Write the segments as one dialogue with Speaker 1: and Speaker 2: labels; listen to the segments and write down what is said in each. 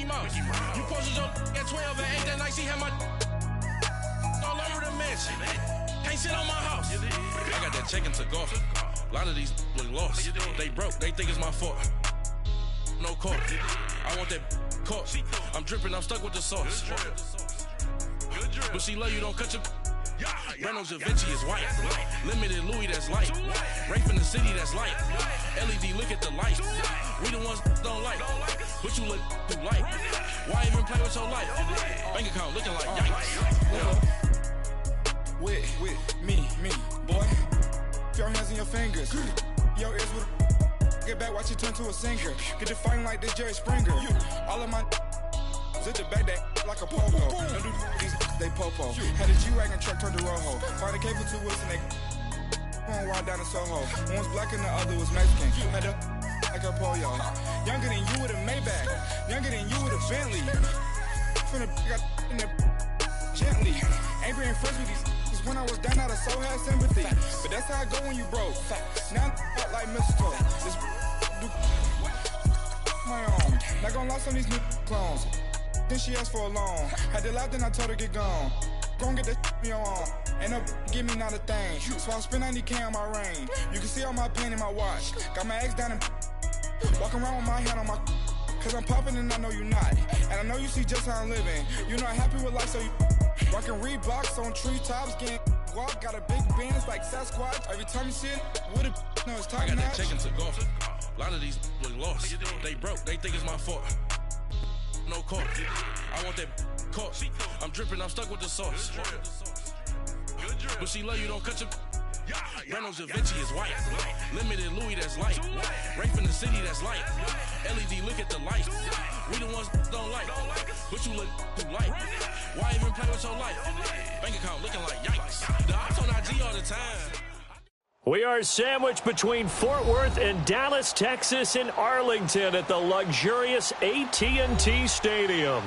Speaker 1: Mouse. You posted your at 12 and 8 that night, she had my all over the mansion. Can't sit on my house. I got that check and took off. A lot of these look lost. They broke, they think it's my fault. No court. I want that caught. I'm dripping, I'm stuck with the sauce. But she love you, don't cut your. Breno Javinci is white. Limited Louis, that's light. Rape in the city, that's light. LED, look at the light. We the ones don't like. But you look too light. Why even play with your life? Bank account looking like yikes.
Speaker 2: With me, boy. Your hands and your fingers. Your ears with get back, watch you turn to a singer. Get to fighting like this Jerry Springer. All of my zip the back that like a popo. Don't do these they popo. Had a G-Wagon truck turned to Rojo. Find a cable 2 wheels and they going wild down in Soho. One was black and the other was Mexican. Had a like a polio. Younger than you with a Maybach. Younger than you with a Bentley. From the got in the gently. Ain't being friends with these when I was down out of soul had sympathy. But that's how I go when you broke. Now I'm like mistletoe. This do my own. Not gonna lie, some of these new clones. Then she asked for a loan. Had to laugh, then I told her get gone. Gon' get that me on. Ain't no give me not a thing. So I spend 90K on my ring. You can see all my pain in my watch. Got my ex down and walking around with my hand on my. Cause I'm popping and I know you not. And I know you see just how I'm living. You're not happy with life, so you rockin' Reeboks on treetops, getting guap. Got a big band, it's like Sasquatch. Every time you see it, with a no, it's time.
Speaker 1: I got that check and took off. A lot of these look lost. They broke, they think it's my fault. No court. I want that caught. I'm dripping, I'm stuck with the sauce. But she love you, don't cut your. Breno Javinci is white. Limited Louis, that's light. Rape in the city, that's light. LED, look at the light. We the ones don't like. But you look too light. Why even play with your life? Bank account looking like yikes. The ops on IG all the time.
Speaker 3: We are sandwiched between Fort Worth and Dallas, Texas, and Arlington at the luxurious AT&T Stadium.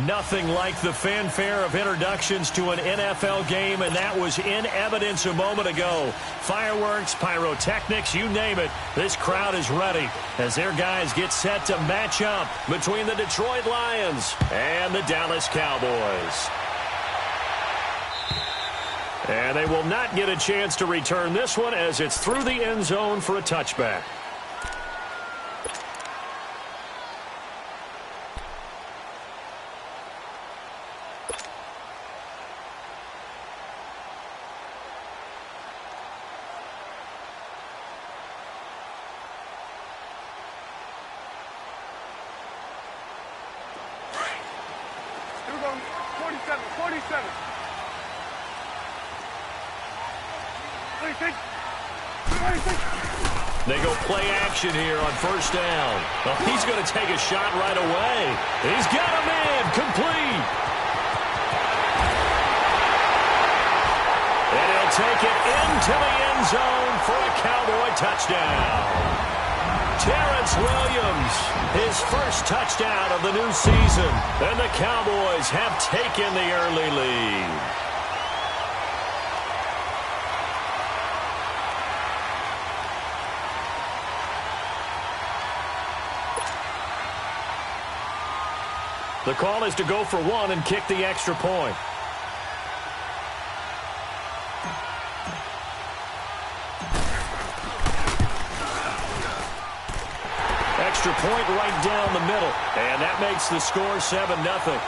Speaker 3: Nothing like the fanfare of introductions to an NFL game, and that was in evidence a moment ago. Fireworks, pyrotechnics, you name it. This crowd is ready as their guys get set to match up between the Detroit Lions and the Dallas Cowboys. And they will not get a chance to return this one as it's through the end zone for a touchback.
Speaker 4: Here we go, 47.
Speaker 3: They go play action here on first down. Well, he's going to take a shot right away. He's got a man complete. And he'll take it into the end zone for a Cowboy touchdown. Terrence Williams, his first touchdown of the new season. And the Cowboys have taken the early lead. The call is to go for one and kick the extra point. Extra point right down the middle. And that makes the score 7-0.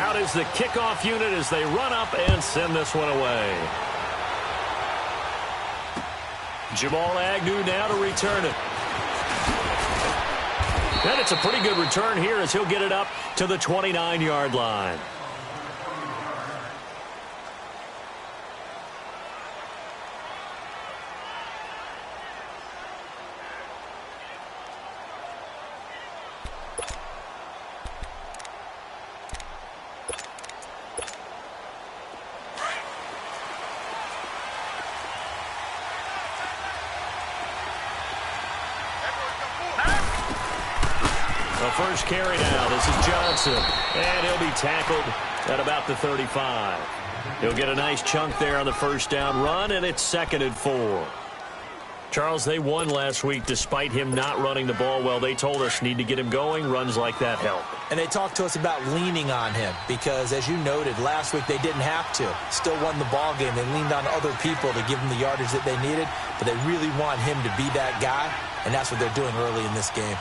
Speaker 3: Out is the kickoff unit as they run up and send this one away. Jamal Agnew now to return it. And it's a pretty good return here as he'll get it up to the 29-yard line. first carry now. This is Johnson. And he'll be tackled at about the 35. He'll get a nice chunk there on the first down run, and it's 2nd and 4. Charles, they won last week despite him not running the ball well. They told us need to get him going. Runs like that help.
Speaker 5: And they talked to us about leaning on him because, as you noted, last week they didn't have to. Still won the ball game. They leaned on other people to give them the yardage that they needed, but they really want him to be that guy, and that's what they're doing early in this game.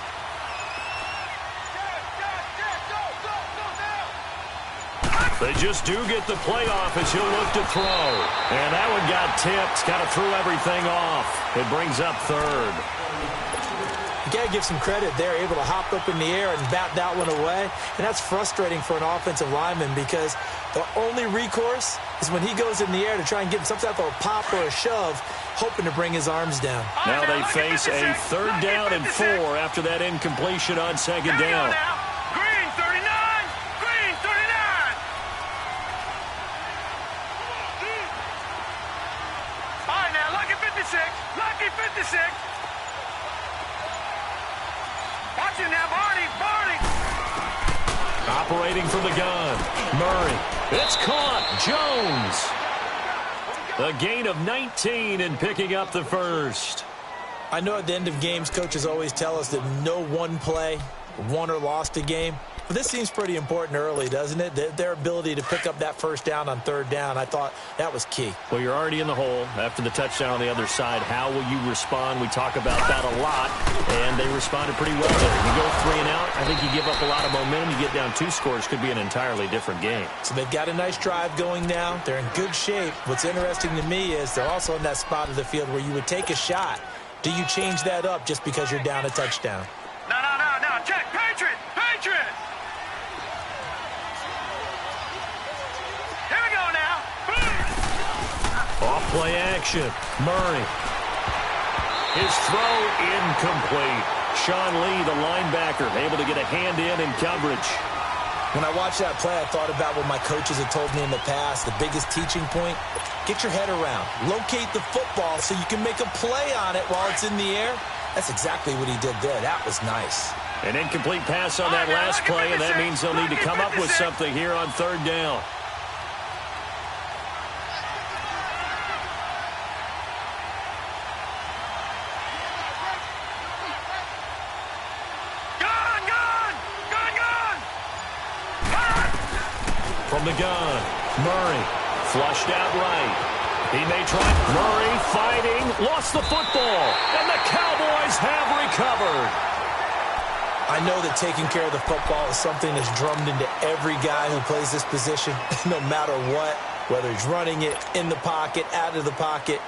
Speaker 3: They just do get the playoff as he'll look to throw. And that one got tipped. Kind of threw everything off. It brings up 3rd.
Speaker 5: You got to give some credit. They're able to hop up in the air and bat that one away. And that's frustrating for an offensive lineman because the only recourse is when he goes in the air to try and get some type of a pop or a shove, hoping to bring his arms down.
Speaker 3: Now they face a 3rd down and 4 after that incompletion on 2nd down.
Speaker 4: Lucky 56. Watch it now, Barney.
Speaker 3: Operating from the gun. Murray. It's caught. Jones. A gain of 19 and picking up the first.
Speaker 5: I know at the end of games, coaches always tell us that no one play won or lost a game. But this seems pretty important early, doesn't it? Their ability to pick up that first down on 3rd down, I thought that was key.
Speaker 3: Well, you're already in the hole after the touchdown on the other side. How will you respond? We talk about that a lot, and they responded pretty well there. You go 3 and out, I think you give up a lot of momentum. You get down 2 scores, could be an entirely different game.
Speaker 5: So they've got a nice drive going now. They're in good shape. What's interesting to me is they're also in that spot of the field where you would take a shot. Do you change that up just because you're down a touchdown?
Speaker 4: No. Check. Patriot. Here we go now.
Speaker 3: Off play action. Murray. His throw incomplete. Sean Lee, the linebacker, able to get a hand in coverage.
Speaker 5: When I watched that play, I thought about what my coaches had told me in the past. The biggest teaching point, get your head around. Locate the football so you can make a play on it while it's in the air. That's exactly what he did there. That was nice.
Speaker 3: An incomplete pass on that last play, and that means they'll need to come up with something here on 3rd down. From the gun, Murray flushed out right. He may try. Murray fighting, lost the football, and the Cowboys have recovered.
Speaker 5: I know that taking care of the football is something that's drummed into every guy who plays this position, no matter what, whether he's running it, in the pocket, out of the pocket.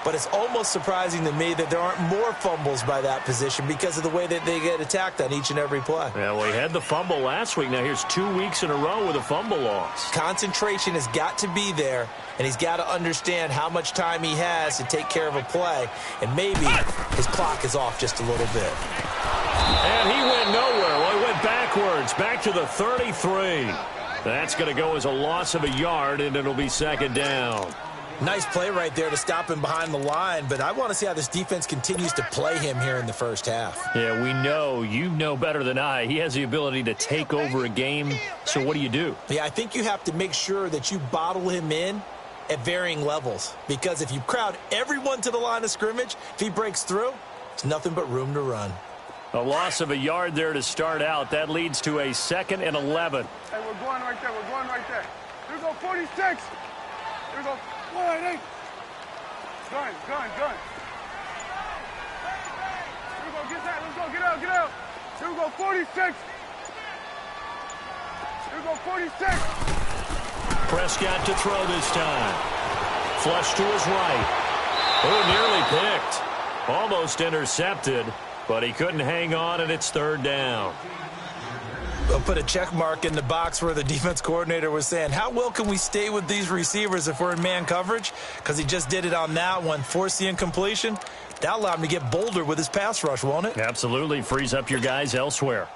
Speaker 5: But it's almost surprising to me that there aren't more fumbles by that position because of the way that they get attacked on each and every play.
Speaker 3: Yeah, well, he had the fumble last week. Now here's 2 weeks in a row with a fumble loss.
Speaker 5: Concentration has got to be there, and he's got to understand how much time he has to take care of a play, and maybe his clock is off just a little bit.
Speaker 3: And he went nowhere. Well, he went backwards, back to the 33. That's going to go as a loss of a yard, and it'll be 2nd down.
Speaker 5: Nice play right there to stop him behind the line, but I want to see how this defense continues to play him here in the first half.
Speaker 3: Yeah, we know. You know better than I. He has the ability to take over a game, so what do?
Speaker 5: Yeah, I think you have to make sure that you bottle him in at varying levels, because if you crowd everyone to the line of scrimmage, if he breaks through, it's nothing but room to run.
Speaker 3: A loss of a yard there to start out. That leads to a 2nd and 11.
Speaker 4: Hey, we're going right there. Here we go, 46. Here we go. Gun. Here we go, get that. Let's go, get out. Here we go, 46. Here we go, 46.
Speaker 3: Prescott to throw this time. Flush to his right. Oh, nearly picked. Almost intercepted, but he couldn't hang on, and it's 3rd down.
Speaker 5: They'll put a check mark in the box where the defense coordinator was saying, how well can we stay with these receivers if we're in man coverage? Because he just did it on that one, forced the incompletion. That allowed him to get bolder with his pass rush, won't it?
Speaker 3: Absolutely. Frees up your guys elsewhere.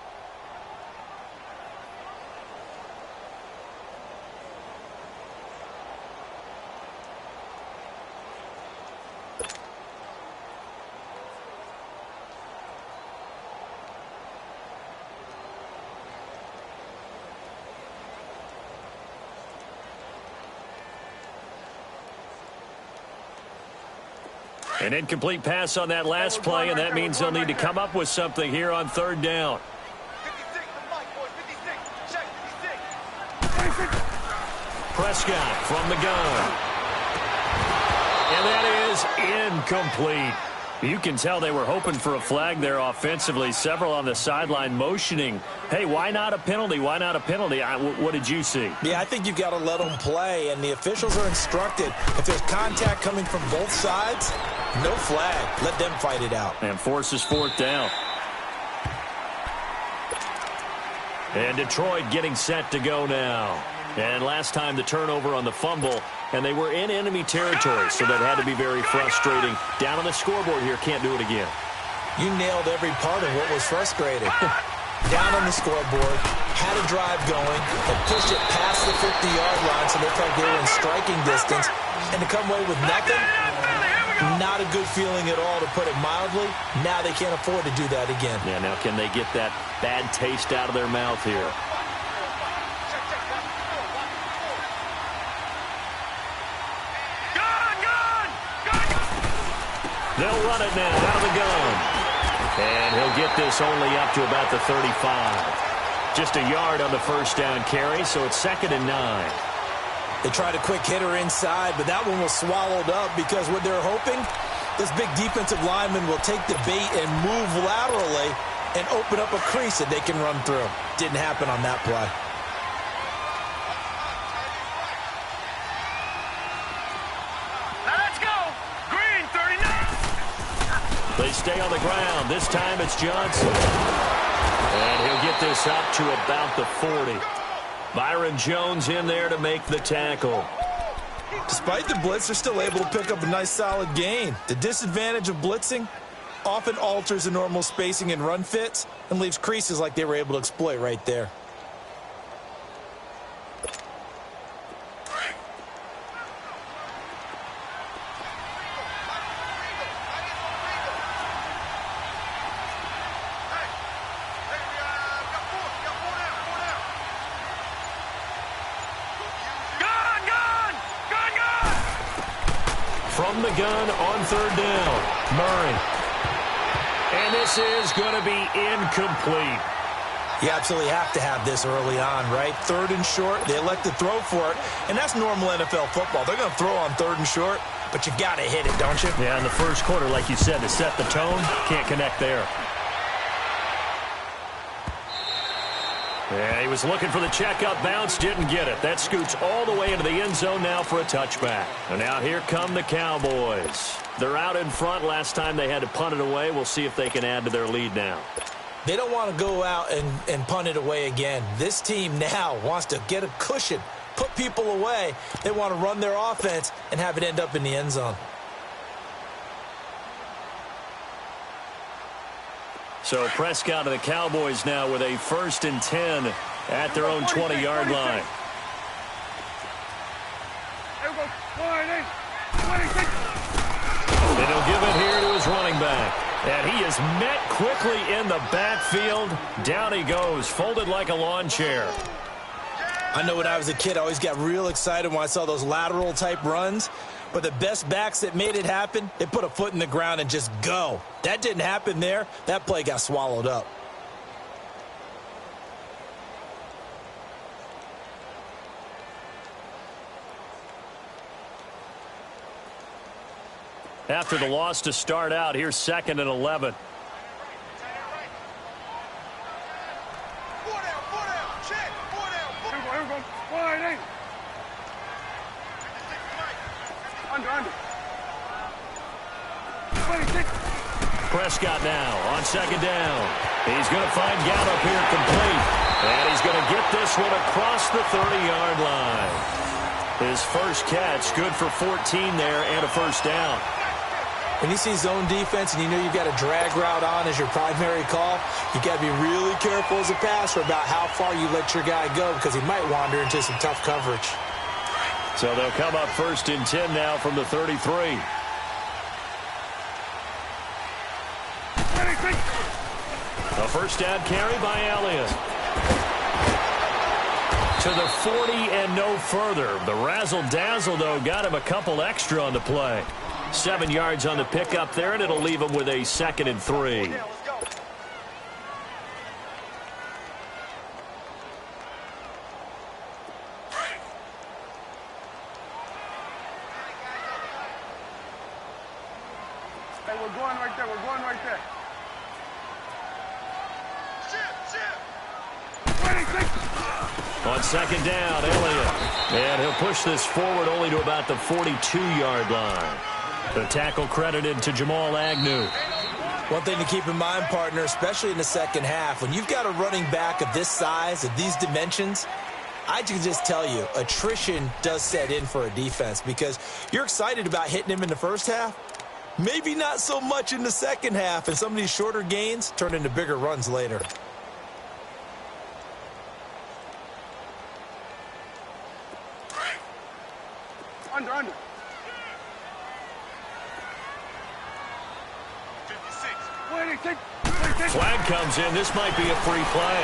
Speaker 3: An incomplete pass on that last play, and that means they'll need to come up with something here on third down. Prescott from the gun. And that is incomplete. You can tell they were hoping for a flag there offensively. Several on the sideline motioning, hey, why not a penalty? Why not a penalty? What did you see?
Speaker 5: Yeah, I think you've got to let them play, and the officials are instructed. If there's contact coming from both sides, no flag. Let them fight it out.
Speaker 3: And forces fourth down. And Detroit getting set to go now. And last time the turnover on the fumble, and they were in enemy territory, so that had to be very frustrating. Down on the scoreboard here, can't do it again.
Speaker 5: You nailed every part of what was frustrating. Down on the scoreboard, had a drive going, and pushed it past the 50-yard line, so they felt they were in striking distance. And to come away with nothing, not a good feeling at all, to put it mildly. Now they can't afford to do that again.
Speaker 3: Yeah, now can they get that bad taste out of their mouth here? They'll run it now out of the gun. And he'll get this only up to about the 35. Just a yard on the first down carry, so it's 2nd and 9.
Speaker 5: They tried a quick hitter inside, but that one was swallowed up because what they're hoping, this big defensive lineman will take the bait and move laterally and open up a crease that they can run through. Didn't happen on that play.
Speaker 3: They stay on the ground. This time it's Johnson. And he'll get this up to about the 40. Byron Jones in there to make the tackle.
Speaker 5: Despite the blitz, they're still able to pick up a nice solid gain. The disadvantage of blitzing often alters the normal spacing and run fits and leaves creases like they were able to exploit right there.
Speaker 3: From the gun on third down, Murray. And this is going to be incomplete.
Speaker 5: You absolutely have to have this early on, right? 3rd and short, they elect to throw for it, and that's normal NFL football. They're going to throw on 3rd and short, but you got to hit it, don't you?
Speaker 3: Yeah, in the first quarter, like you said, to set the tone, can't connect there. Yeah, he was looking for the checkup bounce, didn't get it. That scoots all the way into the end zone now for a touchback. And now here come the Cowboys. They're out in front. Last time they had to punt it away. We'll see if they can add to their lead now.
Speaker 5: They don't want to go out and punt it away again. This team now wants to get a cushion, put people away. They want to run their offense and have it end up in the end zone.
Speaker 3: So Prescott of the Cowboys now with a 1st and 10 at their own 20-yard line. And he'll give it here to his running back. And he is met quickly in the backfield. Down he goes, folded like a lawn chair.
Speaker 5: I know when I was a kid, I always got real excited when I saw those lateral-type runs. But the best backs that made it happen, they put a foot in the ground and just go. That didn't happen there. That play got swallowed up.
Speaker 3: After the loss to start out, here's 2nd and 11. Prescott now on 2nd down. He's going to find Gallup here complete. And he's going to get this one across the 30-yard line. His first catch, good for 14 there and a first down.
Speaker 5: When you see zone defense and you know you've got a drag route on as your primary call, you've got to be really careful as a passer about how far you let your guy go because he might wander into some tough coverage.
Speaker 3: So they'll come up 1st and 10 now from the 33. A first down carry by Elliott. To the 40 and no further. The razzle-dazzle, though, got him a couple extra on the play. 7 yards on the pickup there, and it'll leave them with a 2nd and 3.
Speaker 4: Hey, we're going right there. We're going right there.
Speaker 3: On 2nd down, Elliott. And he'll push this forward only to about the 42-yard line. The tackle credited to Jamal Agnew.
Speaker 5: One thing to keep in mind, partner, especially in the second half, when you've got a running back of this size, of these dimensions, I can just tell you, attrition does set in for a defense because you're excited about hitting him in the first half. Maybe not so much in the second half, and some of these shorter gains turn into bigger runs later.
Speaker 4: Under. 56.
Speaker 3: Flag comes in. This might be a free play.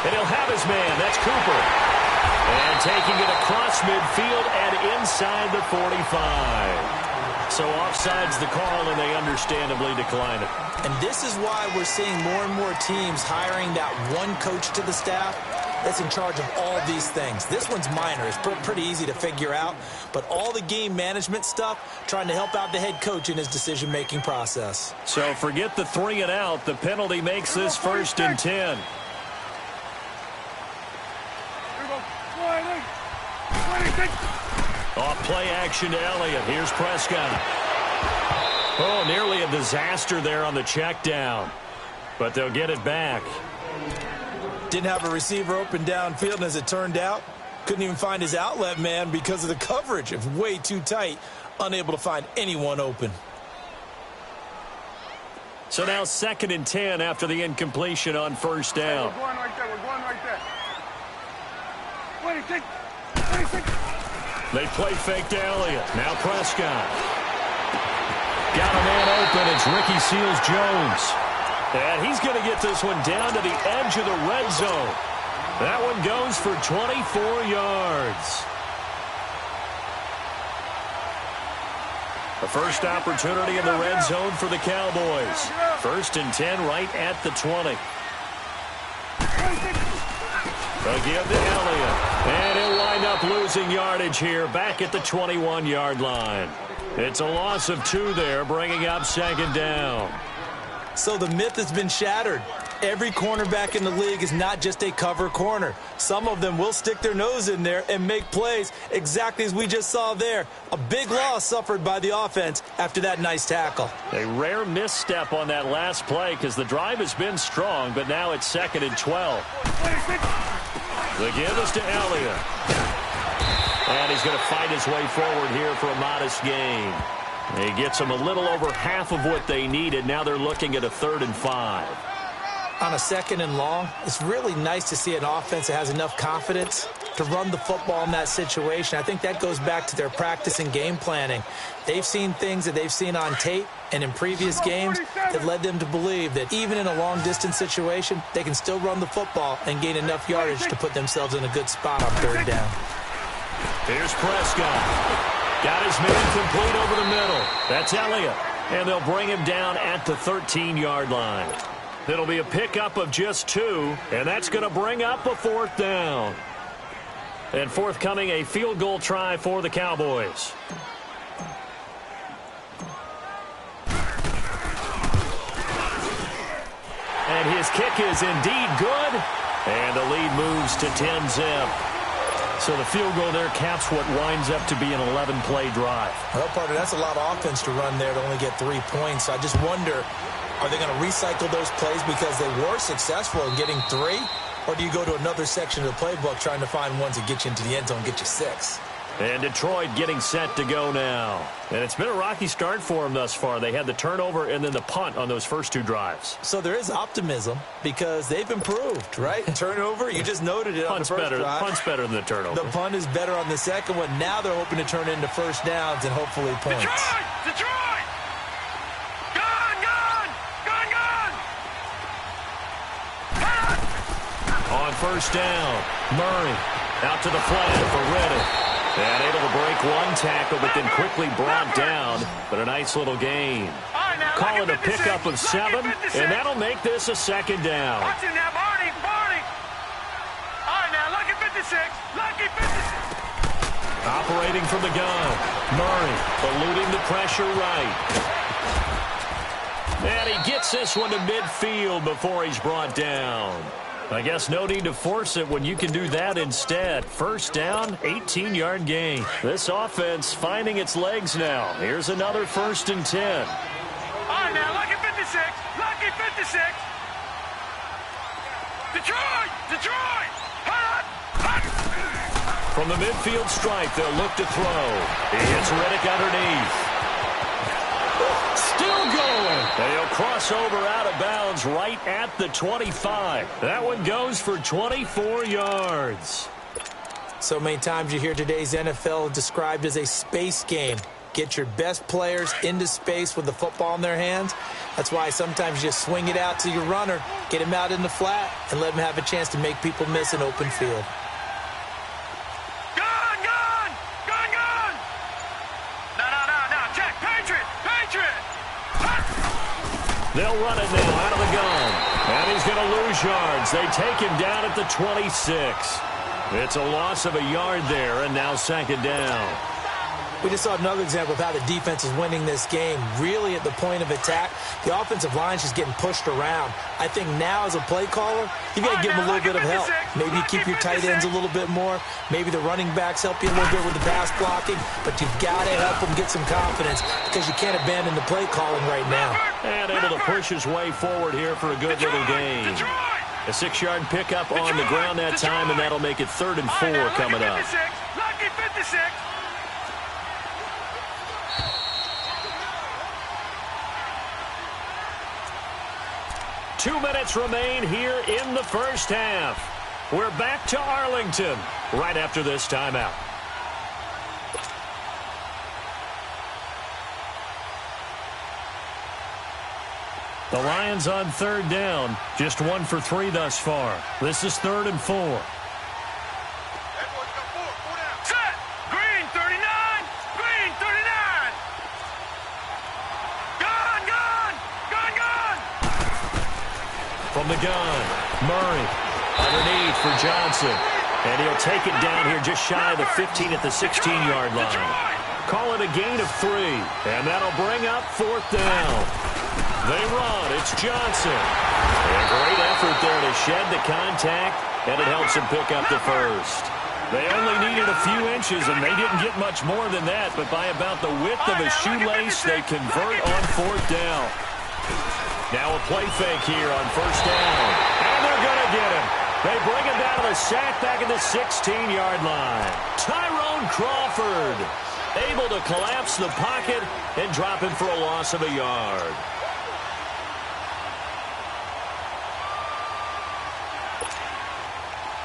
Speaker 3: And he'll have his man. That's Cooper. And taking it across midfield and inside the 45. So offside's the call, and they understandably decline it.
Speaker 5: And this is why we're seeing more and more teams hiring that one coach to the staff that's in charge of all these things. This one's minor. It's pretty easy to figure out. But all the game management stuff, trying to help out the head coach in his decision-making process.
Speaker 3: So forget the 3 and out. The penalty makes this 1st and 10. Off play action to Elliott. Here's Prescott. Oh, nearly a disaster there on the check down. But they'll get it back.
Speaker 5: Didn't have a receiver open downfield, and as it turned out, couldn't even find his outlet man because of the coverage. It's way too tight, unable to find anyone open.
Speaker 3: So now 2nd and 10 after the incompletion on 1st down.
Speaker 4: We're going right there. We're going right there. 26.
Speaker 3: They play fake to Elliott. Now Prescott. Got a man open. It's Ricky Seals-Jones. And he's going to get this one down to the edge of the red zone. That one goes for 24 yards. The first opportunity in the red zone for the Cowboys. 1st and 10 right at the 20. Again to Elliott. And he'll wind up losing yardage here back at the 21-yard line. It's a loss of 2 there, bringing up 2nd down.
Speaker 5: So the myth has been shattered. Every cornerback in the league is not just a cover corner. Some of them will stick their nose in there and make plays exactly as we just saw there. A big loss suffered by the offense after that nice tackle.
Speaker 3: A rare misstep on that last play because the drive has been strong, but now it's 2nd and 12. The give is to Elliott. And he's going to fight his way forward here for a modest gain. He gets them a little over half of what they needed. Now they're looking at a 3rd and 5.
Speaker 5: On a 2nd and long, it's really nice to see an offense that has enough confidence to run the football in that situation. I think that goes back to their practice and game planning. They've seen things that they've seen on tape and in previous games that led them to believe that even in a long-distance situation, they can still run the football and gain enough yardage to put themselves in a good spot on 3rd down.
Speaker 3: Here's Prescott. Got his man complete over the middle. That's Elliott. And they'll bring him down at the 13-yard line. It'll be a pickup of just 2, and that's going to bring up a 4th down. And forthcoming, a field goal try for the Cowboys. And his kick is indeed good. And the lead moves to 10-zip. So the field goal there caps what winds up to be an 11-play drive.
Speaker 5: Well, partner, that's a lot of offense to run there to only get 3 points. I just wonder, are they going to recycle those plays because they were successful in getting 3? Or do you go to another section of the playbook trying to find ones that get you into the end zone and get you 6?
Speaker 3: And Detroit getting set to go now. And it's been a rocky start for them thus far. They had the turnover and then the punt on those first 2 drives.
Speaker 5: So there is optimism because they've improved, right? Turnover, you just noted it on the first drive.
Speaker 3: Punt's better than the turnover.
Speaker 5: The punt is better on the second one. Now they're hoping to turn into 1st downs and hopefully points.
Speaker 4: Detroit! Gone!
Speaker 3: On 1st down, Murray out to the flat for Reddick. And able to bring break one tackle, but then quickly brought down. But a nice little gain. Call it a pickup of 7, and that'll make this a second down.
Speaker 4: Watch it now, Barney. All right, now, lucky 56. Lucky 56.
Speaker 3: Operating from the gun. Murray eluding the pressure right. And he gets this one to midfield before he's brought down. I guess no need to force it when you can do that instead. First down, 18-yard gain. This offense finding its legs now. Here's another 1st and 10.
Speaker 4: All right, now, lucky 56. Lucky 56. Detroit.
Speaker 3: From the midfield stripe, they'll look to throw. He hits Riddick underneath. Still going. And he'll cross over out of bounds right at the 25. That one goes for 24 yards.
Speaker 5: So many times you hear today's NFL described as a space game. Get your best players into space with the football in their hands. That's why sometimes you just swing it out to your runner, get him out in the flat, and let him have a chance to make people miss an open field.
Speaker 3: They'll run it now out of the gun. And he's going to lose yards. They take him down at the 26. It's a loss of a yard there, and now 2nd down.
Speaker 5: We just saw another example of how the defense is winning this game. Really at the point of attack, the offensive line is just getting pushed around. I think now as a play caller, you got to give them a little bit of help. Maybe you keep your tight ends a little bit more. Maybe the running backs help you a little bit with the pass blocking. But you've got to help them get some confidence because you can't abandon the play calling right now.
Speaker 3: And able to push his way forward here for a good little gain. A 6-yard pickup on the ground that time, and that'll make it 3rd and 4 coming up.
Speaker 4: Lucky 56.
Speaker 3: 2 minutes remain here in the first half. We're back to Arlington right after this timeout. The Lions on 3rd down. Just 1 for 3 thus far. This is 3rd and 4.
Speaker 4: Set. Green 39. Green 39. Gun.
Speaker 3: From the gun, Murray underneath for Johnson. And he'll take it down here just shy of the 15 at the 16-yard line. Call it a gain of 3. And that'll bring up 4th down. They run. It's Johnson. A great effort there to shed the contact, and it helps him pick up the first. They only needed a few inches, and they didn't get much more than that, but by about the width of a shoelace, they convert on 4th down. Now a play fake here on 1st down, and they're going to get him. They bring him down to the sack back at the 16-yard line. Tyrone Crawford able to collapse the pocket and drop him for a loss of a yard.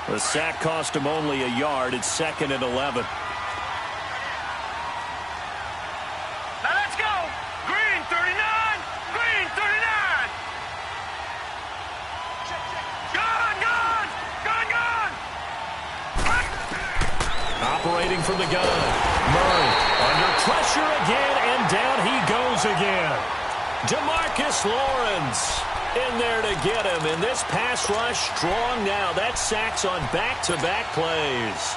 Speaker 3: The sack cost him only a yard. It's 2nd and 11.
Speaker 4: Now let's go. Green 39. Green 39. Gun.
Speaker 3: Operating from the gun. Murray under pressure again, and down he goes again. DeMarcus Lawrence in there to get him, and this pass rush strong now. That's sacks on back-to-back plays.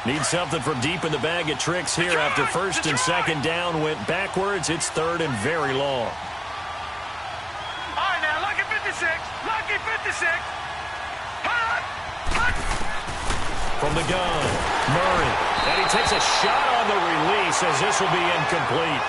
Speaker 3: Need something from deep in the bag of tricks here after 1st and 2nd down went backwards. It's 3rd and very long.
Speaker 4: All right, now, lucky 56. Lucky 56.
Speaker 3: From the gun, Murray. And he takes a shot on the release as this will be incomplete.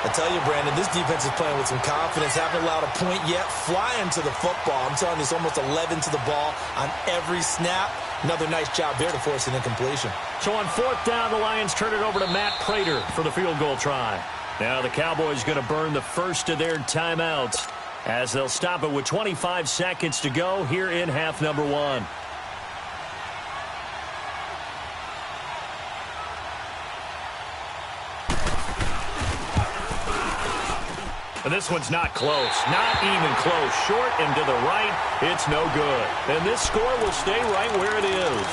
Speaker 5: I tell you, Brandon, this defense is playing with some confidence. Haven't allowed a point yet. Flying to the football. I'm telling you, it's almost 11 to the ball on every snap. Another nice job there to force an incompletion.
Speaker 3: So on 4th down, the Lions turn it over to Matt Prater for the field goal try. Now the Cowboys going to burn the first of their timeouts as they'll stop it with 25 seconds to go here in half number 1. And this one's not close. Not even close. Short and to the right. It's no good. And this score will stay right where it is.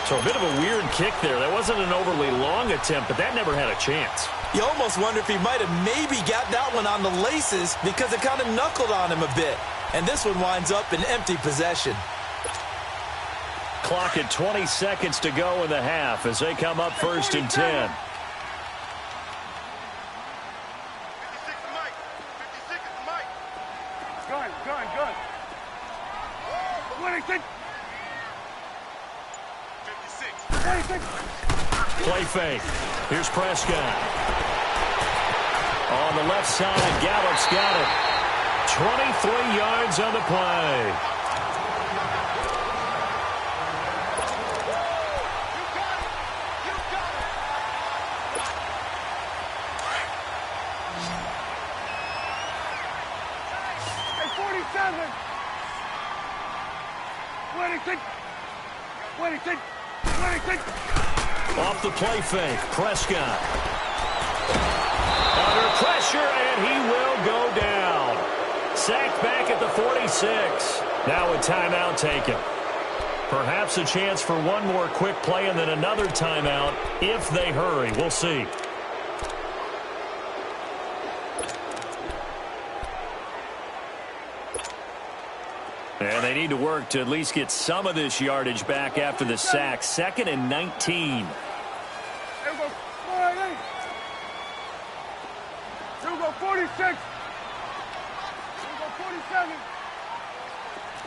Speaker 3: So a bit of a weird kick there. That wasn't an overly long attempt, but that never had a chance.
Speaker 5: You almost wonder if he might have maybe got that one on the laces because it kind of knuckled on him a bit. And this one winds up in empty possession.
Speaker 3: Clock at 20 seconds to go in the half as they come up first and 10.
Speaker 4: Good. 26. 26.
Speaker 3: Play fake. Here's Prescott. On the left side, Gallup's got it. 23 yards on the play. Off the play fake, Prescott. Under pressure, and he will go down. Sacked back at the 46. Now a timeout taken. Perhaps a chance for one more quick play and then another timeout if they hurry. We'll see. And they need to work to at least get some of this yardage back after the sack. 2nd and 19.
Speaker 4: Here we go, 48. Here we go, 46. Here we go, 47.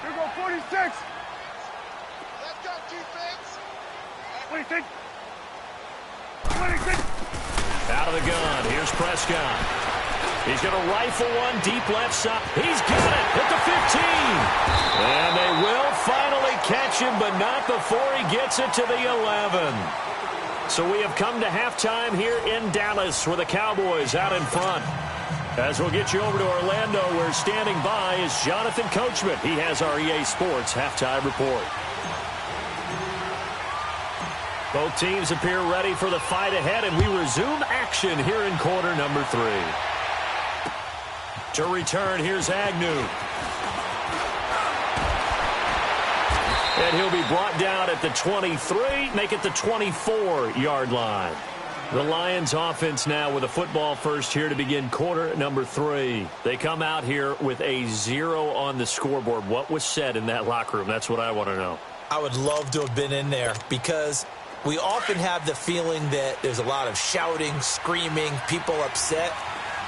Speaker 4: Here we go, 46. Let's go, defense. 26. 26.
Speaker 3: Out of the gun. Here's Prescott. He's going to rifle one deep left side. He's got it at the 15. And they will finally catch him, but not before he gets it to the 11. So we have come to halftime here in Dallas with the Cowboys out in front. As we'll get you over to Orlando, where standing by is Jonathan Coachman. He has our EA Sports halftime report. Both teams appear ready for the fight ahead, and we resume action here in quarter number 3. To return, here's Agnew. And he'll be brought down at the 23, make it the 24-yard line. The Lions offense now with a football first here to begin quarter number 3. They come out here with a 0 on the scoreboard. What was said in that locker room? That's what I want to know.
Speaker 5: I would love to have been in there because we often have the feeling that there's a lot of shouting, screaming, people upset.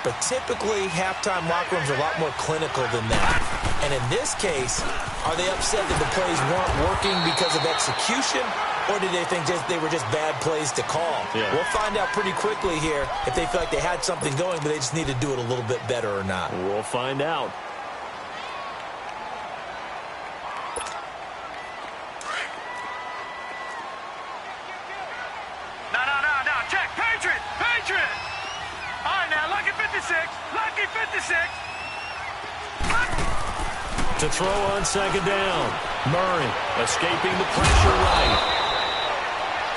Speaker 5: But typically, halftime locker rooms are a lot more clinical than that. And in this case, are they upset that the plays weren't working because of execution? Or did they think they were just bad plays to call? Yeah. We'll find out pretty quickly here if they feel like they had something going, but they just need to do it a little bit better or not.
Speaker 3: We'll find out.
Speaker 4: No. Check. Patriot. All right, now, lucky 56.
Speaker 3: To throw on second down. Murray escaping the pressure right.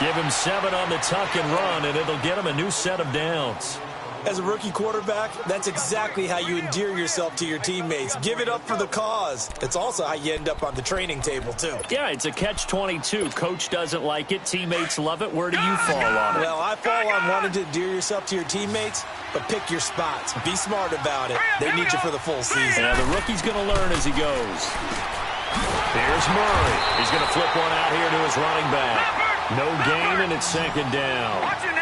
Speaker 3: Give him 7 on the tuck and run, and it'll get him a new set of downs.
Speaker 5: As a rookie quarterback, that's exactly how you endear yourself to your teammates. Give it up for the cause. It's also how you end up on the training table, too.
Speaker 3: Yeah, it's a catch-22. Coach doesn't like it. Teammates love it. Where do you fall on it?
Speaker 5: Well, I fall on wanting to endear yourself to your teammates, but pick your spots. Be smart about it. They need you for the full season.
Speaker 3: Yeah, the rookie's going to learn as he goes. Here's Murray. He's going to flip one out here to his running back. No gain, and it's second down.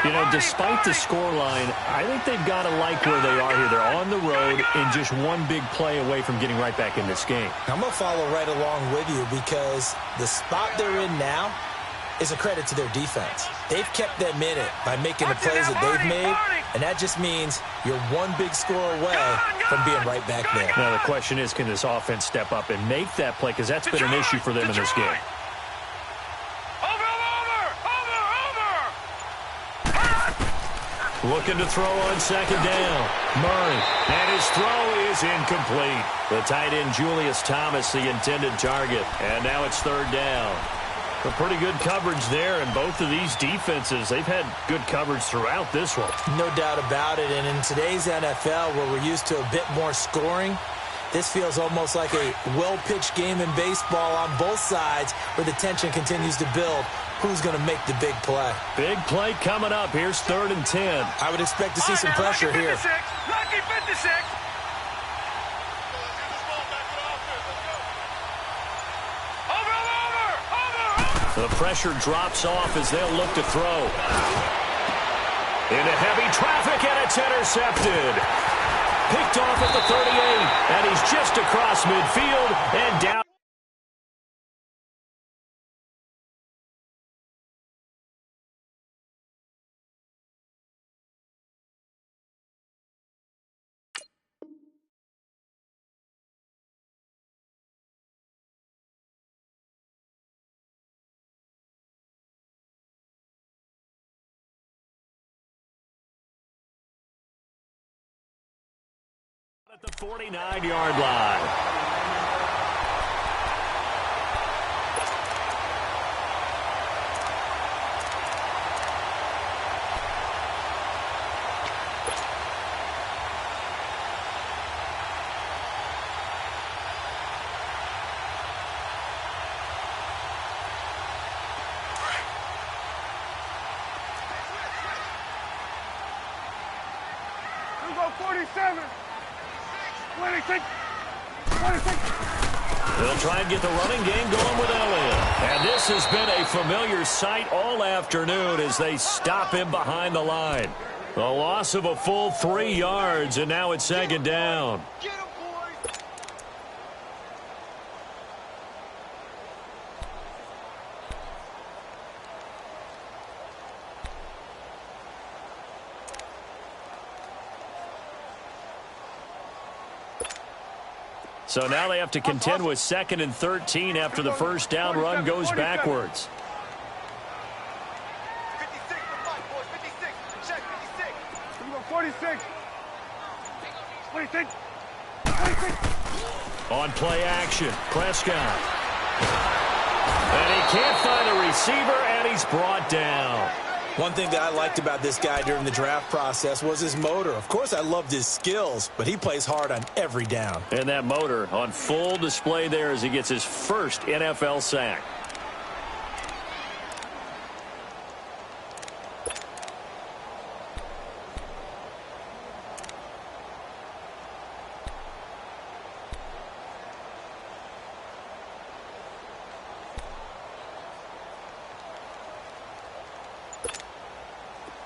Speaker 3: You know, despite the scoreline, I think they've got to like where they are here. They're on the road and just one big play away from getting right back in this game.
Speaker 5: I'm going to follow right along with you because the spot they're in now is a credit to their defense. They've kept them in it by making the plays that they've made, and that just means you're one big score away from being right back there.
Speaker 3: Now, the question is, can this offense step up and make that play? Because that's been an issue for them in this game. Looking to throw on second down. Murray. And his throw is incomplete. The tight end, Julius Thomas, the intended target. And now it's third down. A pretty good coverage there, and both of these defenses, they've had good coverage throughout this one.
Speaker 5: No doubt about it, and in today's NFL, where we're used to a bit more scoring, this feels almost like a well-pitched game in baseball on both sides where the tension continues to build. Who's going to make the big play?
Speaker 3: Big play coming up. Here's 3rd and 10.
Speaker 5: I would expect to see some pressure here.
Speaker 4: Lucky 56.
Speaker 3: The pressure drops off as they'll look to throw. Into heavy traffic, and it's intercepted. Picked off at the 38, and he's just across midfield and down. At the 49-yard line.
Speaker 4: We go 47. 26. 26.
Speaker 3: They'll try and get the running game going with Elliott. And this has been a familiar sight all afternoon as they stop him behind the line. A loss of a full 3 yards, and now it's 2nd down.
Speaker 4: Get him, boys.
Speaker 3: So now they have to contend with 2nd and 13 after the first down run goes backwards.
Speaker 4: 56 for Mike, boys. 56. Check 56. We go 46. 26. 26.
Speaker 3: On play action, Prescott. And he can't find a receiver, and he's brought down.
Speaker 5: One thing that I liked about this guy during the draft process was his motor. Of course, I loved his skills, but he plays hard on every down.
Speaker 3: And that motor on full display there as he gets his first NFL sack.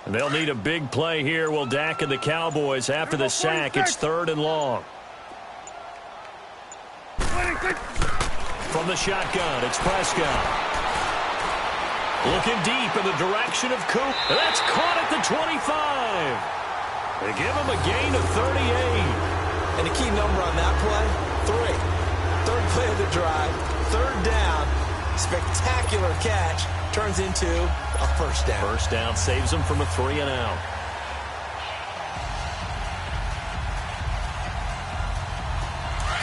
Speaker 3: They'll need a big play here. Will Dak and the Cowboys after the sack. It's 3rd and long.
Speaker 4: 26.
Speaker 3: From the shotgun, it's Prescott. Looking deep in the direction of Coop. That's caught at the 25. They give him a gain of 38.
Speaker 5: And the key number on that play, 3. 3rd play of the drive, 3rd down. Spectacular catch turns into a first down.
Speaker 3: First down saves him from a 3 and out.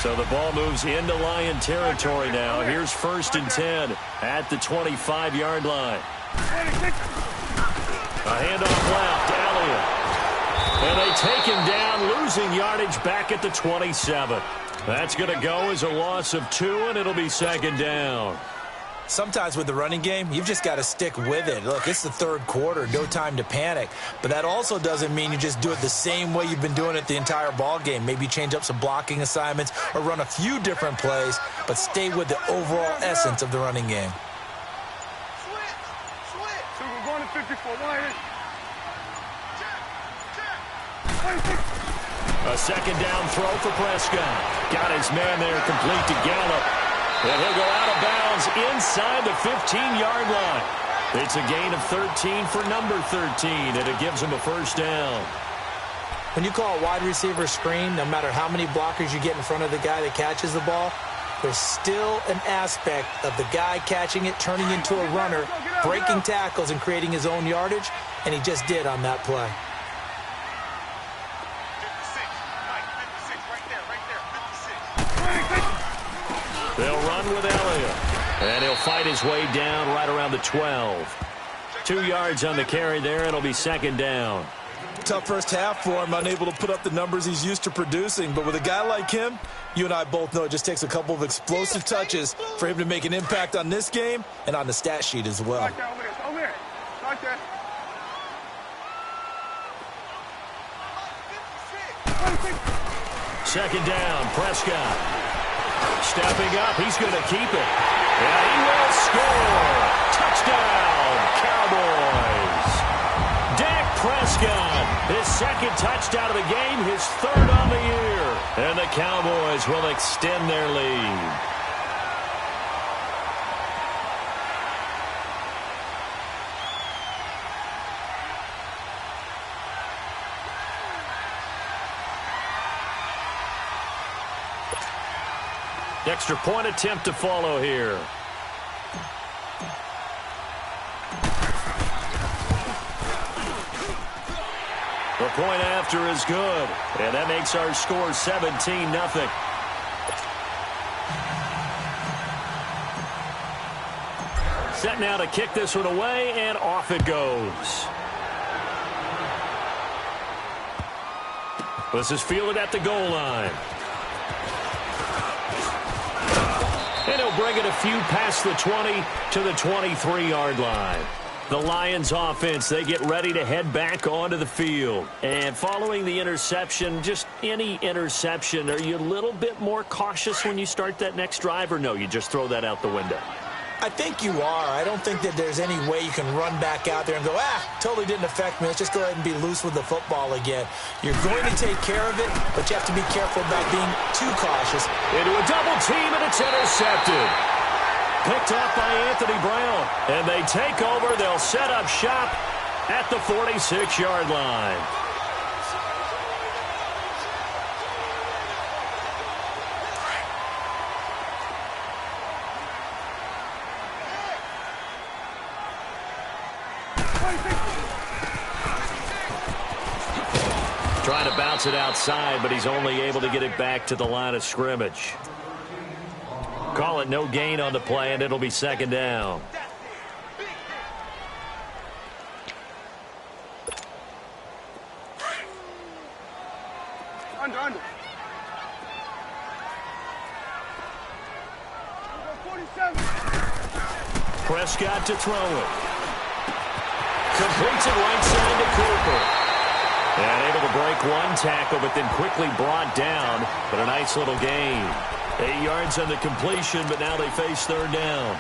Speaker 3: So the ball moves into Lion territory now. Here's 1st and 10 at the 25-yard line.
Speaker 4: 26.
Speaker 3: A handoff left, Elliott. And they take him down, losing yardage back at the 27. That's going to go as a loss of 2, and it'll be 2nd down.
Speaker 5: Sometimes with the running game, you've just got to stick with it. Look, it's the 3rd quarter, no time to panic. But that also doesn't mean you just do it the same way you've been doing it the entire ball game. Maybe change up some blocking assignments or run a few different plays, but stay with the overall essence of the running game.
Speaker 4: Switch. So we're going to 54. Lion. Check. 26.
Speaker 3: A 2nd down throw for Prescott. Got his man there complete to Gallup. And he'll go out of bounds inside the 15-yard line. It's a gain of 13 for number 13, and it gives him a first down.
Speaker 5: When you call a wide receiver screen, no matter how many blockers you get in front of the guy that catches the ball, there's still an aspect of the guy catching it, turning into a runner, breaking tackles and creating his own yardage, and he just did on that play.
Speaker 4: 56. Right there. 56.
Speaker 3: They'll run with Elliott. And he'll fight his way down right around the 12. 2 yards on the carry there. It'll be second down.
Speaker 5: Tough first half for him, unable to put up the numbers he's used to producing. But with a guy like him, you and I both know it just takes a couple of explosive touches for him to make an impact on this game and on the stat sheet as well.
Speaker 4: Right there, over there. Right there.
Speaker 3: Second down, Prescott. Stepping up, he's going to keep it. And he will score. Touchdown, Cowboys. Dak Prescott, his second touchdown of the game, his third on the year. And the Cowboys will extend their lead. Extra point attempt to follow here. The point after is good, and that makes our score 17-0. Set now to kick this one away, and off it goes. This is fielded at the goal line. And he'll bring it a few past the 20 to the 23-yard line. The Lions offense, they get ready to head back onto the field. And following the interception, just any interception, are you a little bit more cautious when you start that next drive, or no, you just throw that out the window?
Speaker 5: I think you are. I don't think that there's any way you can run back out there and go, totally didn't affect me. Let's just go ahead and be loose with the football again. You're going to take care of it, but you have to be careful about being too cautious.
Speaker 3: Into a double team, and it's intercepted. Picked up by Anthony Brown. And they take over. They'll set up shop at the 46-yard line. Trying to bounce it outside, but he's only able to get it back to the line of scrimmage. Call it no gain on the play, and it'll be second down.
Speaker 4: Under. 47.
Speaker 3: Prescott to throw it. Completes it right side to Cooper. And able to break one tackle, but then quickly brought down. But a nice little gain. 8 yards on the completion, but now they face third down.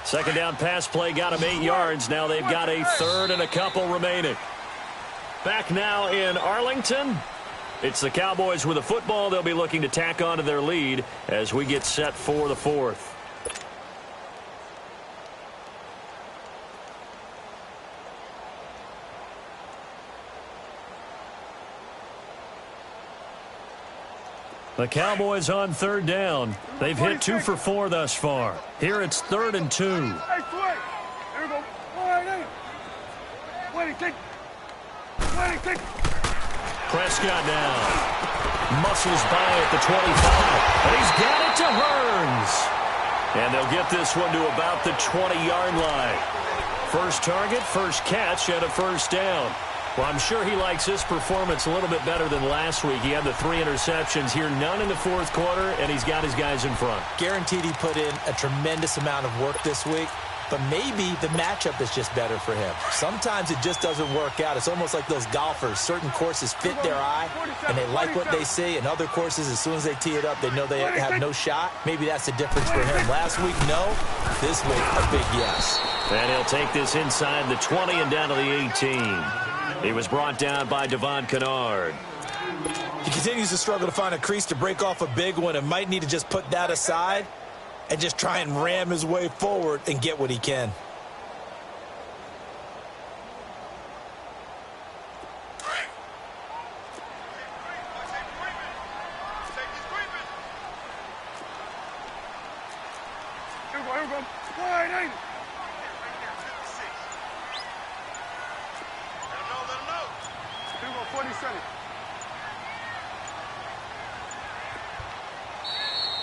Speaker 3: Second down pass play got him 8 yards. Now they've got a third and a couple remaining. Back now in Arlington. It's the Cowboys with the football. They'll be looking to tack on to their lead as we get set for the fourth. The Cowboys on third down. They've hit 2 for 4 thus far. Here it's 3rd and 2.
Speaker 4: Hey, Sway. There we go. All right, there. Wait, kick.
Speaker 3: Prescott now. Muscles by at the 25. And he's got it to Hearns. And they'll get this one to about the 20-yard line. First target, first catch, and a first down. Well, I'm sure he likes this performance a little bit better than last week. He had the 3 interceptions here, none in the fourth quarter, and he's got his guys in front.
Speaker 5: Guaranteed he put in a tremendous amount of work this week, but maybe the matchup is just better for him. Sometimes it just doesn't work out. It's almost like those golfers. Certain courses fit their eye, and they like what they see, and other courses, as soon as they tee it up, they know they have no shot. Maybe that's the difference for him. Last week, no. This week, a big yes.
Speaker 3: And he'll take this inside the 20 and down to the 18. He was brought down by Devon Kennard.
Speaker 5: He continues to struggle to find a crease to break off a big one and might need to just put that aside and just try and ram his way forward and get what he can.
Speaker 4: him. 180. Let him know. Here we go, 47.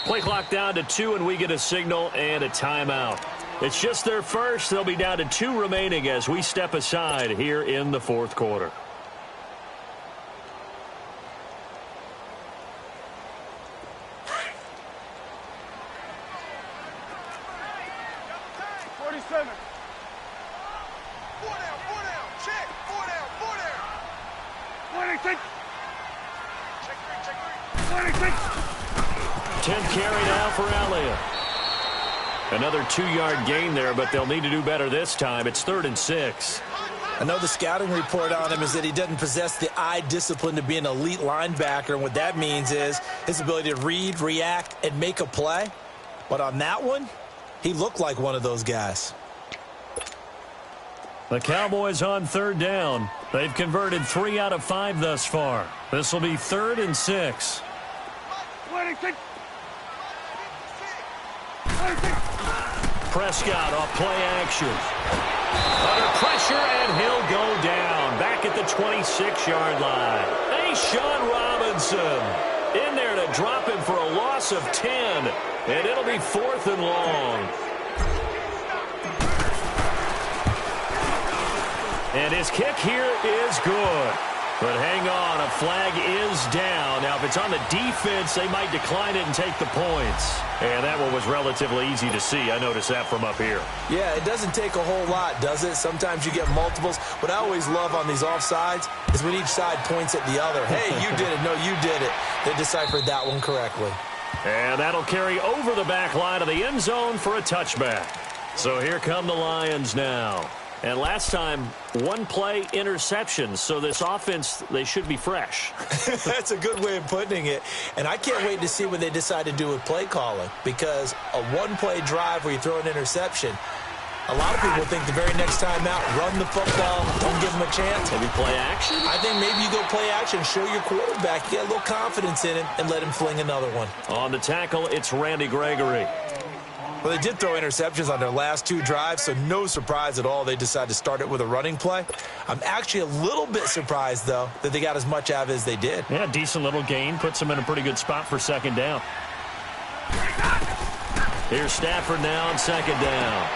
Speaker 3: Play clock down to 2, and we get a signal and a timeout. It's just their first. They'll be down to 2 remaining as we step aside here in the fourth quarter. Another 2-yard gain there, but they'll need to do better this time. It's 3rd and 6.
Speaker 5: I know the scouting report on him is that he doesn't possess the eye discipline to be an elite linebacker, and what that means is his ability to read, react, and make a play. But on that one, he looked like one of those guys.
Speaker 3: The Cowboys on 3rd down. They've converted 3 out of 5 thus far. This will be 3rd and 6. Prescott off play action. Under pressure, and he'll go down. Back at the 26-yard line. Hey, Sean Robinson in there to drop him for a loss of 10. And it'll be 4th and long. And his kick here is good. But hang on, a flag is down. Now, if it's on the defense, they might decline it and take the points. And that one was relatively easy to see. I noticed that from up here.
Speaker 5: Yeah, it doesn't take a whole lot, does it? Sometimes you get multiples. What I always love on these offsides is when each side points at the other. Hey, you did it. No, you did it. They deciphered that one correctly.
Speaker 3: And that'll carry over the back line of the end zone for a touchback. So here come the Lions now. And last time, 1-play interceptions. So this offense, they should be fresh.
Speaker 5: That's a good way of putting it. And I can't wait to see what they decide to do with play calling. Because a 1-play drive where you throw an interception, a lot of people think the very next time out, run the football, don't give them a chance.
Speaker 3: Maybe play action?
Speaker 5: I think maybe you go play action, show your quarterback, you get a little confidence in him, and let him fling another one.
Speaker 3: On the tackle, it's Randy Gregory.
Speaker 5: Well, they did throw interceptions on their last 2 drives, so no surprise at all they decided to start it with a running play. I'm actually a little bit surprised, though, that they got as much out of it as they did.
Speaker 3: Yeah, decent little gain. Puts them in a pretty good spot for 2nd down. Here's Stafford now on 2nd down.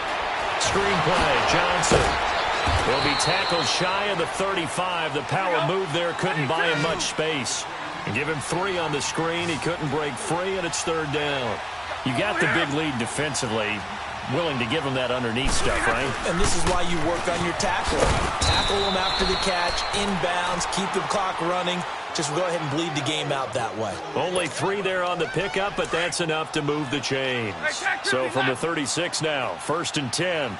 Speaker 3: Screen play, Johnson. He'll be tackled shy of the 35. The power move there couldn't buy him much space. And give him 3 on the screen. He couldn't break free, and it's 3rd down. You got the big lead defensively, willing to give them that underneath stuff, right?
Speaker 5: And this is why you work on your tackle. Tackle them after the catch, inbounds, keep the clock running. Just go ahead and bleed the game out that way.
Speaker 3: Only 3 there on the pickup, but that's enough to move the chains. So from the 36 now, 1st and 10.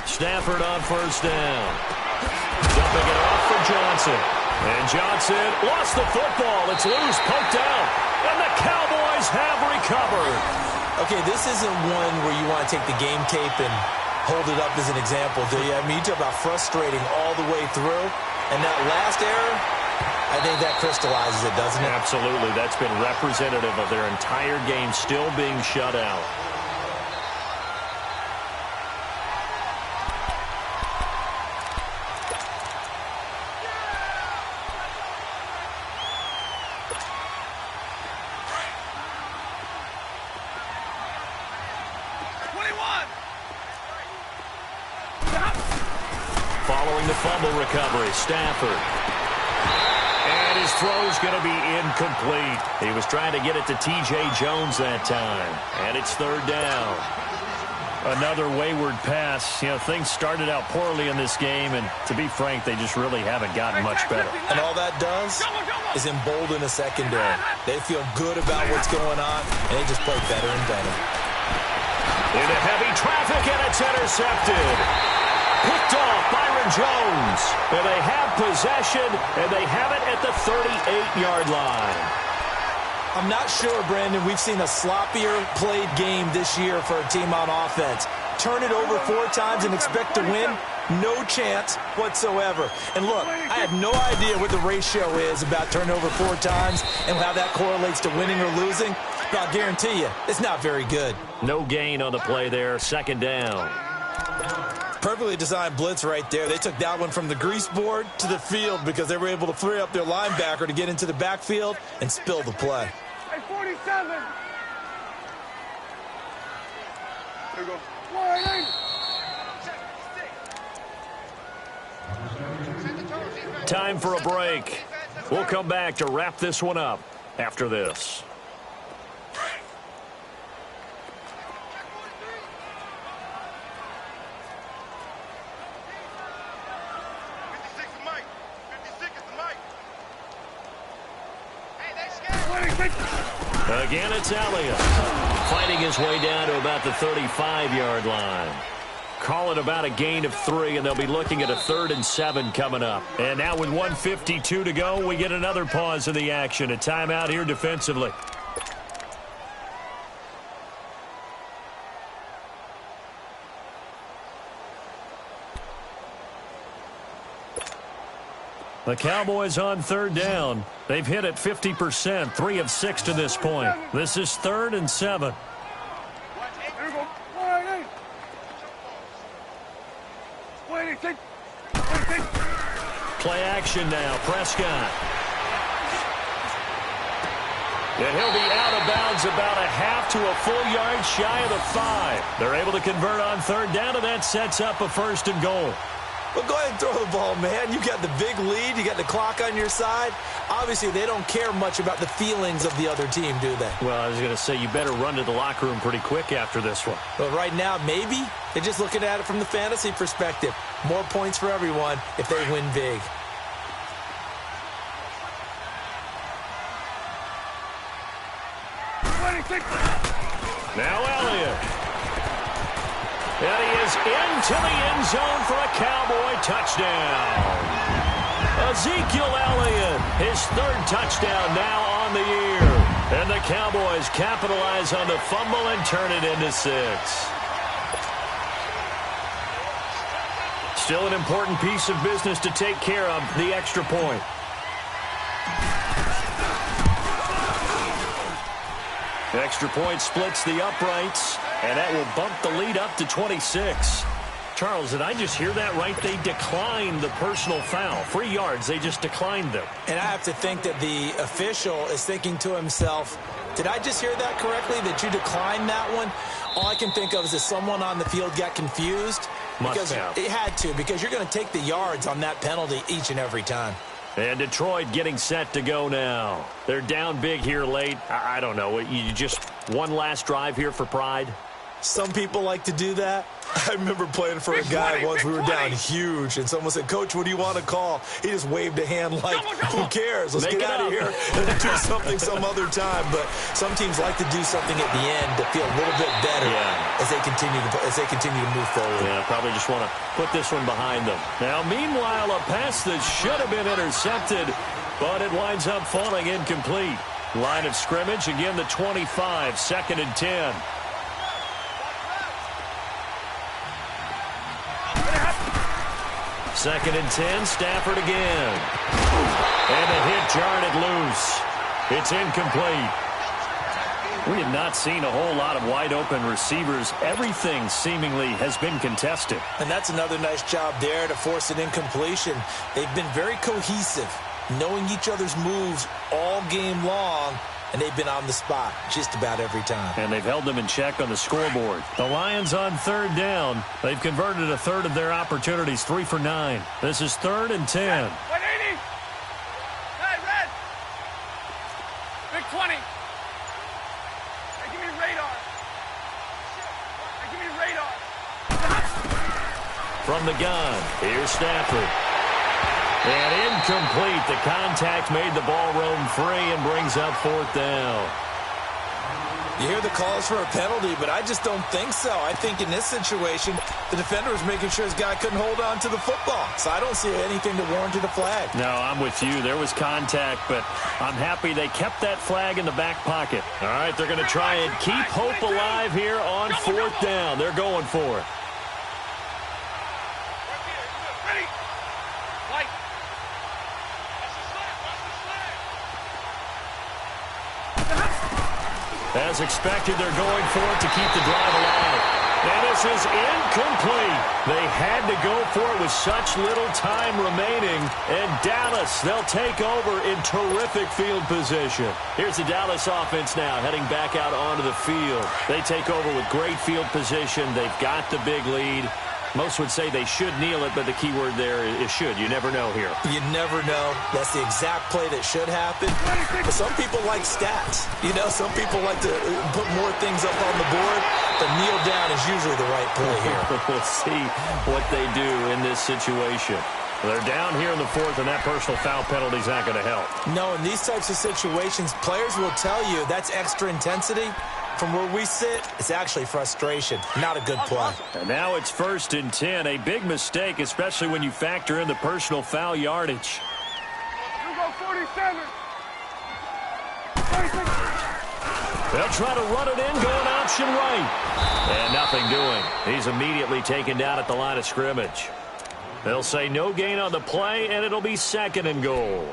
Speaker 3: Stafford on 1st down. Dumping it off for Johnson. And Johnson lost the football. It's loose, poked out. And the Cowboys have recovered.
Speaker 5: Okay, this isn't one where you want to take the game tape and hold it up as an example, do you? I mean, you talk about frustrating all the way through. And that last error, I think that crystallizes it, doesn't it?
Speaker 3: Absolutely. That's been representative of their entire game still being shut out. Following the fumble recovery, Stafford. And his throw's going to be incomplete. He was trying to get it to T.J. Jones that time. And it's 3rd down. Another wayward pass. You know, things started out poorly in this game, and to be frank, they just really haven't gotten much better.
Speaker 5: And all that does is embolden a secondary. They feel good about what's going on, and they just play better and better.
Speaker 3: Into heavy traffic, and it's intercepted. Picked off Byron Jones. And they have possession, and they have it at the 38-yard line.
Speaker 5: I'm not sure, Brandon, we've seen a sloppier played game this year for a team on offense. Turn it over 4 times and expect to win. No chance whatsoever. And look, I have no idea what the ratio is about turnover 4 times and how that correlates to winning or losing. But I'll guarantee you, it's not very good.
Speaker 3: No gain on the play there. Second down.
Speaker 5: Perfectly designed blitz right there. They took that one from the grease board to the field because they were able to free up their linebacker to get into the backfield and spill the play.
Speaker 4: Hey, 47. There you go. 180.
Speaker 3: Time for a break. We'll come back to wrap this one up after this. Again, it's Elliott fighting his way down to about the 35-yard line. Call it about a gain of 3, and they'll be looking at a 3rd and 7 coming up. And now with 1:52 to go, we get another pause in the action. A timeout here defensively. The Cowboys on 3rd down. They've hit it 50%, 3 of 6 to this point. This is 3rd and 7. Play action now. Prescott. And he'll be out of bounds about a half to a full yard shy of the 5. They're able to convert on 3rd down, and that sets up a 1st and goal.
Speaker 5: Well, go ahead and throw the ball, man. You got the big lead. You got the clock on your side. Obviously, they don't care much about the feelings of the other team, do they?
Speaker 3: Well, I was going to say, you better run to the locker room pretty quick after this one.
Speaker 5: But right now, maybe they're just looking at it from the fantasy perspective. More points for everyone if they win big.
Speaker 3: Now Elliott. And he is into the end zone for a Cowboy touchdown. Ezekiel Elliott, his 3rd touchdown now on the year. And the Cowboys capitalize on the fumble and turn it into 6. Still an important piece of business to take care of, the extra point. The extra point splits the uprights, and that will bump the lead up to 26. Charles, did I just hear that right? They declined the personal foul. 3 yards, they just declined them.
Speaker 5: And I have to think that the official is thinking to himself, did I just hear that correctly, that you declined that one? All I can think of is that someone on the field got confused.
Speaker 3: Must have.
Speaker 5: It had to, because you're going to take the yards on that penalty each and every time.
Speaker 3: And Detroit getting set to go now. They're down big here late. I don't know. You just one last drive here for pride?
Speaker 5: Some people like to do that. I remember playing for a guy once. We were down huge, and someone said, "Coach, what do you want to call?" He just waved a hand like, who cares? Let's get out of here and do something some other time. But some teams like to do something at the end to feel a little bit better as they continue to move forward.
Speaker 3: Yeah, probably just want to put this one behind them. Now, meanwhile, a pass that should have been intercepted, but it winds up falling incomplete. Line of scrimmage, again the 25, 2nd and 10. Second and 10, Stafford again. And a hit jarred it loose. It's incomplete. We have not seen a whole lot of wide-open receivers. Everything seemingly has been contested.
Speaker 5: And that's another nice job there to force an incompletion. They've been very cohesive, knowing each other's moves all game long, and they've been on the spot just about every time.
Speaker 3: And they've held them in check on the scoreboard. The Lions on 3rd down. They've converted a 1/3 of their opportunities, 3 for 9. This is 3rd and 10.
Speaker 4: 180. Hey, red. Big 20. Hey, give me radar. Hey, give me radar.
Speaker 3: From the gun, here's Stafford. And incomplete. The contact made the ball roam free and brings up 4th down.
Speaker 5: You hear the calls for a penalty, but I just don't think so. I think in this situation, the defender was making sure his guy couldn't hold on to the football. So I don't see anything to warrant a flag.
Speaker 3: No, I'm with you. There was contact, but I'm happy they kept that flag in the back pocket. All right, they're going to try and keep hope alive here on 4th down. They're going for it. As expected, they're going for it to keep the drive alive. And this is incomplete. They had to go for it with such little time remaining. And Dallas, they'll take over in terrific field position. Here's the Dallas offense now heading back out onto the field. They take over with great field position. They've got the big lead. Most would say they should kneel it, but the key word there is should. You never know here.
Speaker 5: You never know. That's the exact play that should happen. But some people like stats. You know, some people like to put more things up on the board, but kneel down is usually the right play here.
Speaker 3: We'll see what they do in this situation. They're down here in the fourth, and that personal foul penalty is not going to help. No, in these types of situations, players will tell you that's extra intensity. From where we sit, it's actually frustration. Not a good play. And now it's 1st and 10. A big mistake, especially when you factor in the personal foul yardage.
Speaker 4: You go 47.
Speaker 3: They'll try to run it in, going option right. And nothing doing. He's immediately taken down at the line of scrimmage. They'll say no gain on the play, and it'll be 2nd and goal.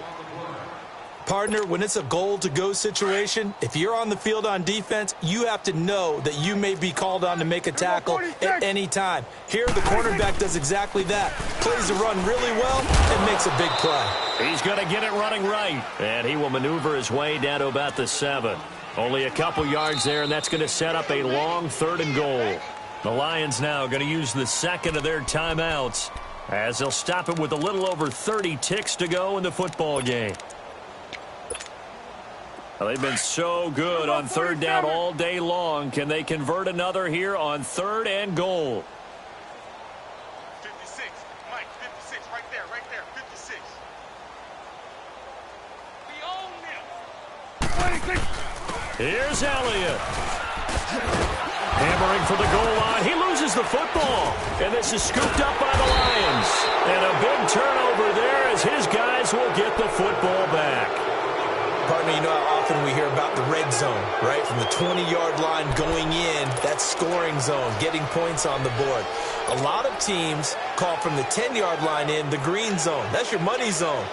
Speaker 5: Partner, when it's a goal-to-go situation, if you're on the field on defense, you have to know that you may be called on to make a tackle at any time. Here, the cornerback does exactly that. Plays the run really well and makes a big play.
Speaker 3: He's going to get it running right, and he will maneuver his way down to about the 7. Only a couple yards there, and that's going to set up a long 3rd and goal. The Lions now going to use the 2nd of their timeouts as they'll stop it with a little over 30 ticks to go in the football game. Well, they've been so good on 3rd down all day long. Can they convert another here on 3rd and goal?
Speaker 4: 56, Mike, 56, right there, 56. We own them. 26.
Speaker 3: Here's Elliott. Hammering for the goal line. He loses the football. And this is scooped up by the Lions. And a big turnover there as his guys will get the football back.
Speaker 5: Partner, you know how often we hear about the red zone, right? From the 20-yard line going in, that scoring zone, getting points on the board. A lot of teams call from the 10-yard line in the green zone. That's your money zone.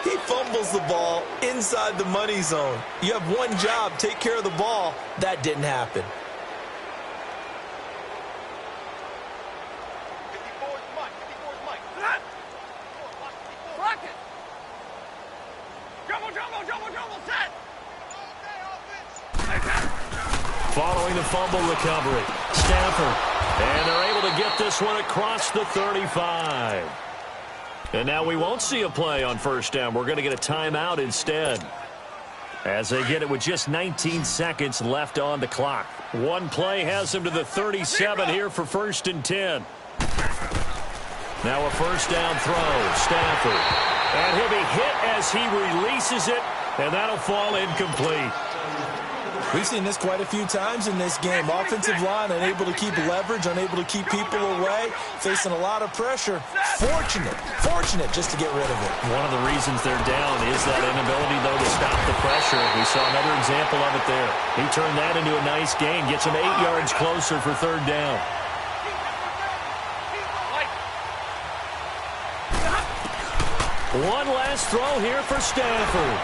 Speaker 5: He fumbles the ball inside the money zone. You have one job, take care of the ball. That didn't happen.
Speaker 3: Following the fumble recovery, Stafford. And they're able to get this one across the 35. And now we won't see a play on 1st down. We're going to get a timeout instead, as they get it with just 19 seconds left on the clock. One play has them to the 37 here for 1st and 10. Now a 1st down throw, Stafford. And he'll be hit as he releases it, and that'll fall incomplete.
Speaker 5: We've seen this quite a few times in this game. Offensive line unable to keep leverage, unable to keep people away, facing a lot of pressure. Fortunate just to get rid of it.
Speaker 3: One of the reasons they're down is that inability, though, to stop the pressure. We saw another example of it there. He turned that into a nice gain, gets him 8 yards closer for 3rd down. One last throw here for Stafford.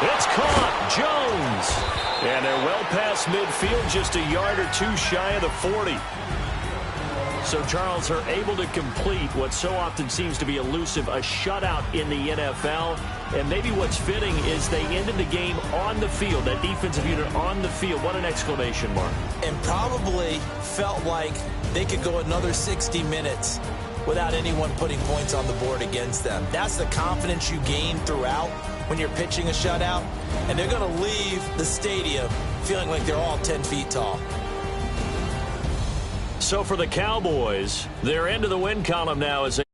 Speaker 3: It's caught. Jones. And they're well past midfield, just a yard or two shy of the 40. So, Charles, are able to complete what so often seems to be elusive, a shutout in the NFL. And maybe what's fitting is they ended the game on the field, that defensive unit on the field. What an exclamation mark.
Speaker 5: And probably felt like they could go another 60 minutes without anyone putting points on the board against them. That's the confidence you gain throughout when you're pitching a shutout. And they're going to leave the stadium feeling like they're all 10 feet tall.
Speaker 3: So for the Cowboys, they're into the win column now as they